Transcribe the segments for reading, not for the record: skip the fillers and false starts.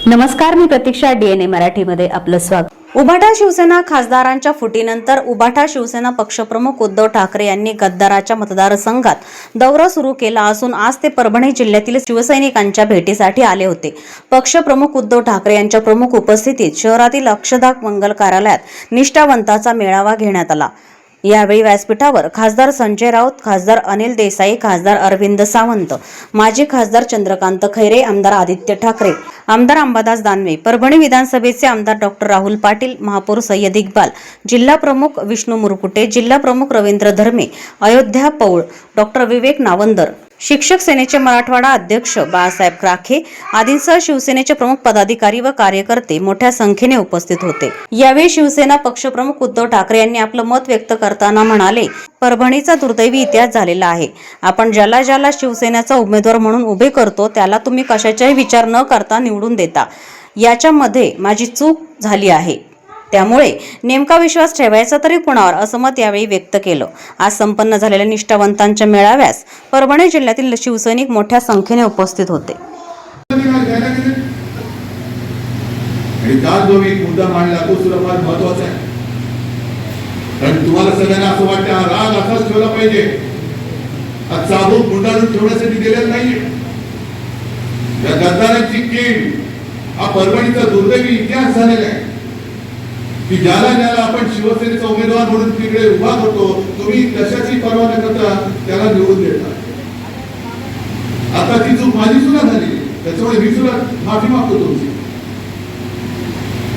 नमस्कार, मी प्रतीक्षा. DNA मराठीमध्ये आपलं स्वागत. उभाटा शिवसेना खासदारांच्या फुटीनंतर उभाटा शिवसेना पक्षप्रमुख उद्धव ठाकरे यांनी गद्दाराच्या मतदारसंघात दौरा सुरू केला असून आज ते परभणी जिल्ह्यातील शिवसैनिकांच्या भेटीसाठी आले होते. पक्षप्रमुख उद्धव ठाकरे यांच्या प्रमुख उपस्थितीत शहरातील अक्षदा मंगल कार्यालयात निष्ठावंतांचा मेळावा घेण्यात आला. यावेळी व्यासपीठावर खासदार संजय राऊत, खासदार अनिल देसाई, खासदार अरविंद सावंत, माजी खासदार चंद्रकांत खैरे, आमदार आदित्य ठाकरे, आमदार अंबादास दानवे, परभणी विधानसभेचे आमदार डॉक्टर राहुल पाटील, महापौर सय्यद इक्बाल, जिल्हा प्रमुख विष्णू मुरकुटे, जिल्हा प्रमुख रवींद्र धर्मे, अयोध्या पौळ, डॉक्टर विवेक नावंदर, शिक्षक सेनेचे मराठवाडा अध्यक्ष बाळासाहेब क्राखे आदींसह शिवसेनेचे प्रमुख पदाधिकारी व कार्यकर्ते मोठ्या संख्येने उपस्थित होते. यावेळी शिवसेना पक्षप्रमुख उद्धव ठाकरे यांनी आपलं मत व्यक्त करताना म्हणाले, परभणीचा दुर्दैवी इतिहास झालेला आहे. आपण ज्याला ज्याला शिवसेनेचा उमेदवार म्हणून उभे करतो त्याला तुम्ही कशाचाही विचार न करता निवडून देता. याच्यामध्ये माझी चूक झाली आहे. त्यामुळे नेमका विश्वास ठेवायचा तरी कुणावर, असं मत यावेळी व्यक्त केलं. आज संपन्न झालेल्या निष्ठावंतांच्या मेळाव्यास परभणी जिल्ह्यातील शिवसैनिक मोठ्या संख्येने उपस्थित होते. तुम्हाला सगळ्यांना असं वाटतं हा राग असाच ठेवला पाहिजे, हा चाबूक गुंडाळून ठेवण्यासाठी दिलेला नाहीये. त्या गद्दारांची कीड हा परभणीचा दुर्दैवी इतिहास झालेला आहे की ज्याला ज्याला आपण शिवसेनेचा उमेदवार म्हणून तिकडे उभा करतो, तुम्ही कशाची पर्वा न करता त्याला निवडून देता. आता ती चूक माझी सुद्धा झाली, त्याच्यामुळे मी सुद्धा माफी मागतो तुमची.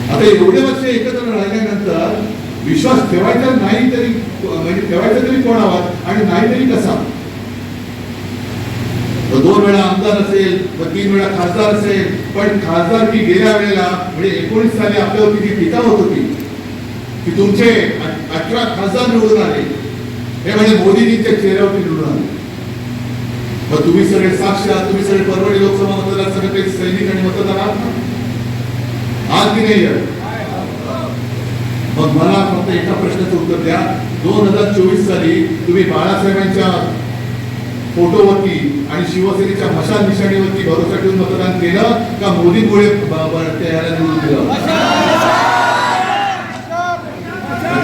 आता एवढे वर्ष एकत्र राहिल्यानंतर विश्वास ठेवायचा नाही तरी, म्हणजे ठेवायचा तरी कोणावर आणि नाही तरी कसा. 2 वेळा आमदार असेल, 3 वेळा खासदार असेल, पण खासदार की गेल्या वेळेला म्हणजे 19 साली आपल्यावरती जी टीका होत होती की तुमचे 18 खासदार निवडून आले, हे म्हणजे मोदीजींच्या चेहऱ्यावरती निवडून आले. मग तुम्ही सगळे साक्ष आहात, तुम्ही सगळे परभणी लोकसभा मतदारसंघाचे सैनिक आणि मतदार आहात ना, आज की नाही. मग मला फक्त एका प्रश्नाचं उत्तर द्या. 2024 साली तुम्ही बाळासाहेबांच्या फोटोवरती आणि शिवसेनेच्या मशाल निशाणीवरती भरोसा ठेवून मतदान केलं का मोदीमुळे त्याला निवडून दिलं?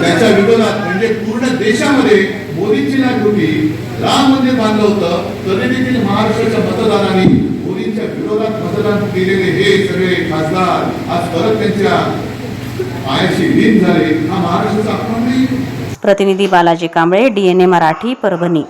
त्याच्या विरोधात म्हणजे पूर्ण देशामध्ये मोदींची लाट होती. राम मंदिर बांधलं होतं तरी देखील महाराष्ट्राच्या मतदारांनी मोदींच्या विरोधात मतदान केलेले हे सगळे खासदार आज परत त्यांच्या पायाशी लीन झाले. हा महाराष्ट्राचा अपमान नाही. प्रतिनिधी बालाजी कांबळे, DNA मराठी, परभणी.